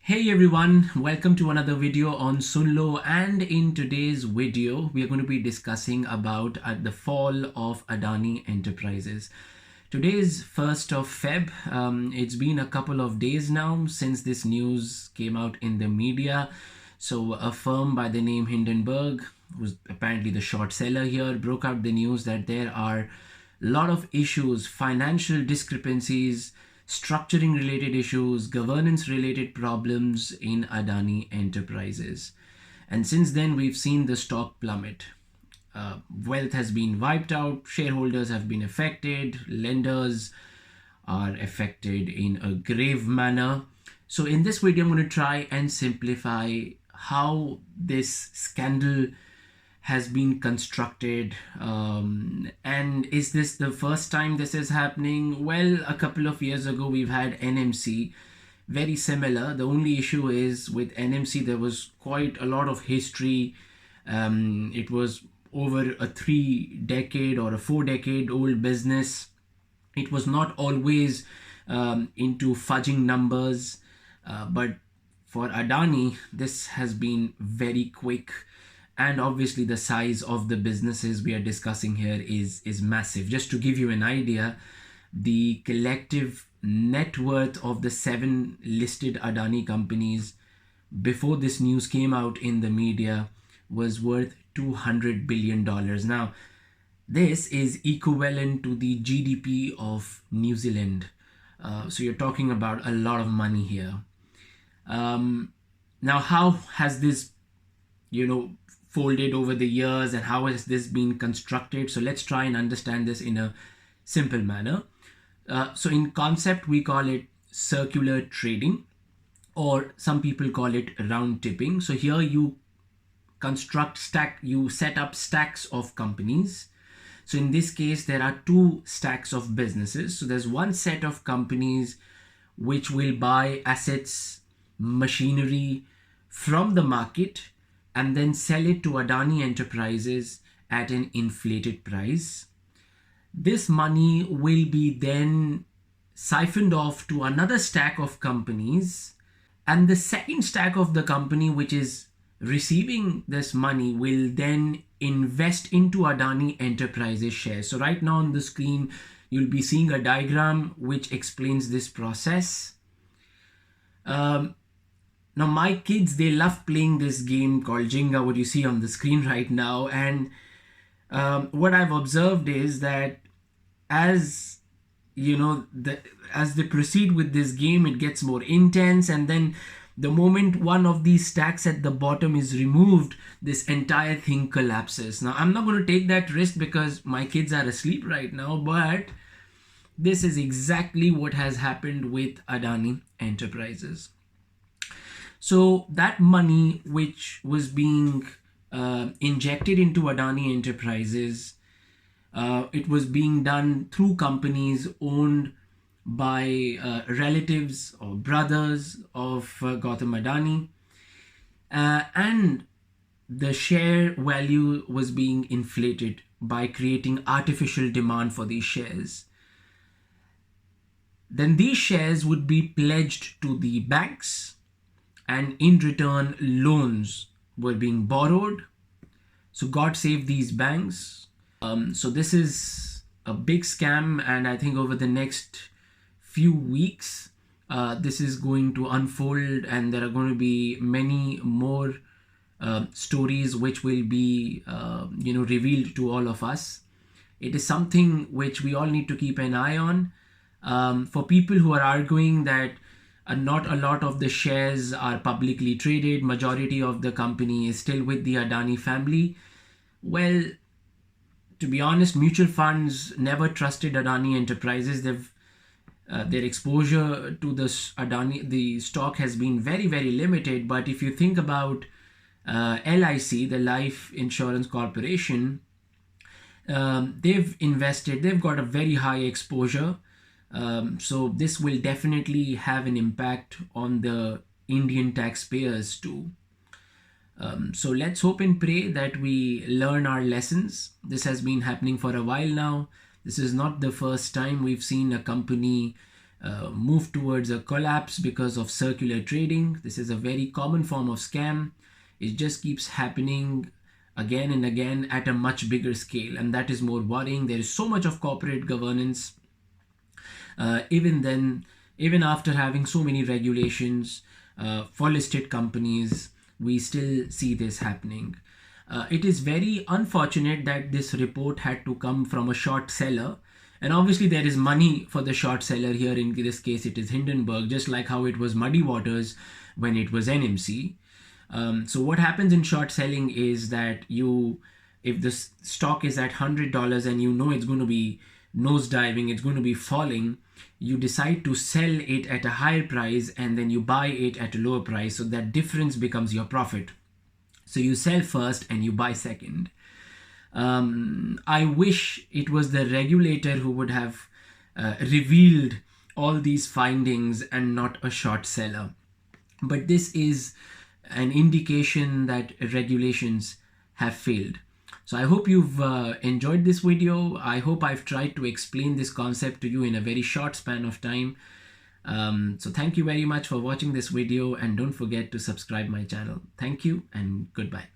Hey everyone, welcome to another video on Sunlo, and in today's video we are going to be discussing about the fall of Adani Enterprises. Today is 1st of Feb. It's been a couple of days now since this news came out in the media. So a firm by the name Hindenburg, who's apparently the short seller here, broke out the news that there are a lot of issues, financial discrepancies, structuring related issues, governance related problems in Adani Enterprises. And since then, we've seen the stock plummet. Wealth has been wiped out, shareholders have been affected, lenders are affected in a grave manner. So, in this video, I'm going to try and simplify how this scandal has been constructed, and is this the first time this is happening? Well, a couple of years ago we've had NMC, very similar. The only issue is with NMC there was quite a lot of history. It was over a 3 decade or a 4 decade old business. It was not always into fudging numbers, but for Adani this has been very quick. And obviously the size of the businesses we are discussing here is massive. Just to give you an idea, the collective net worth of the 7 listed Adani companies before this news came out in the media was worth $200 billion. Now, this is equivalent to the GDP of New Zealand. So you're talking about a lot of money here. Now, how has this, folded over the years, and how has this been constructed? So let's try and understand this in a simple manner. So in concept, we call it circular trading, or some people call it round tipping. So here you you set up stacks of companies. So in this case, there are 2 stacks of businesses. So there's one set of companies which will buy assets, machinery from the market and then sell it to Adani Enterprises at an inflated price. This money will be then siphoned off to another stack of companies, and the second stack of the company which is receiving this money will then invest into Adani Enterprises shares. So right now on the screen you'll be seeing a diagram which explains this process. Now my kids, they love playing this game called Jenga, what you see on the screen right now. And what I've observed is that as as they proceed with this game, it gets more intense. And then the moment one of these stacks at the bottom is removed, this entire thing collapses. Now I'm not going to take that risk because my kids are asleep right now, but this is exactly what has happened with Adani Enterprises. So that money which was being injected into Adani Enterprises, it was being done through companies owned by relatives or brothers of Gautam Adani, and the share value was being inflated by creating artificial demand for these shares. Then these shares would be pledged to the banks, and in return loans were being borrowed. So God save these banks. So this is a big scam, and I think over the next few weeks this is going to unfold, and there are going to be many more stories which will be revealed to all of us. It is something which we all need to keep an eye on. For people who are arguing that not a lot of the shares are publicly traded, majority of the company is still with the Adani family. Well, to be honest, mutual funds never trusted Adani Enterprises. Their exposure to the stock has been very, very limited. But if you think about LIC, the Life Insurance Corporation, they've got a very high exposure. So this will definitely have an impact on the Indian taxpayers too. So let's hope and pray that we learn our lessons. This has been happening for a while now. This is not the first time we've seen a company move towards a collapse because of circular trading. This is a very common form of scam. It just keeps happening again and again at a much bigger scale, and that is more worrying. There is so much of corporate governance. Even then, even after having so many regulations for listed companies, we still see this happening. It is very unfortunate that this report had to come from a short seller. And obviously, there is money for the short seller here. In this case, it is Hindenburg, just like how it was Muddy Waters when it was NMC. So what happens in short selling is that if the stock is at $100 and you know it's going to be nosediving, it's going to be falling, you decide to sell it at a higher price and then you buy it at a lower price. So that difference becomes your profit. So you sell first and you buy second. I wish it was the regulator who would have revealed all these findings and not a short seller. But this is an indication that regulations have failed. So I hope you've enjoyed this video. I hope I've tried to explain this concept to you in a very short span of time. So thank you very much for watching this video, and don't forget to subscribe my channel. Thank you and goodbye.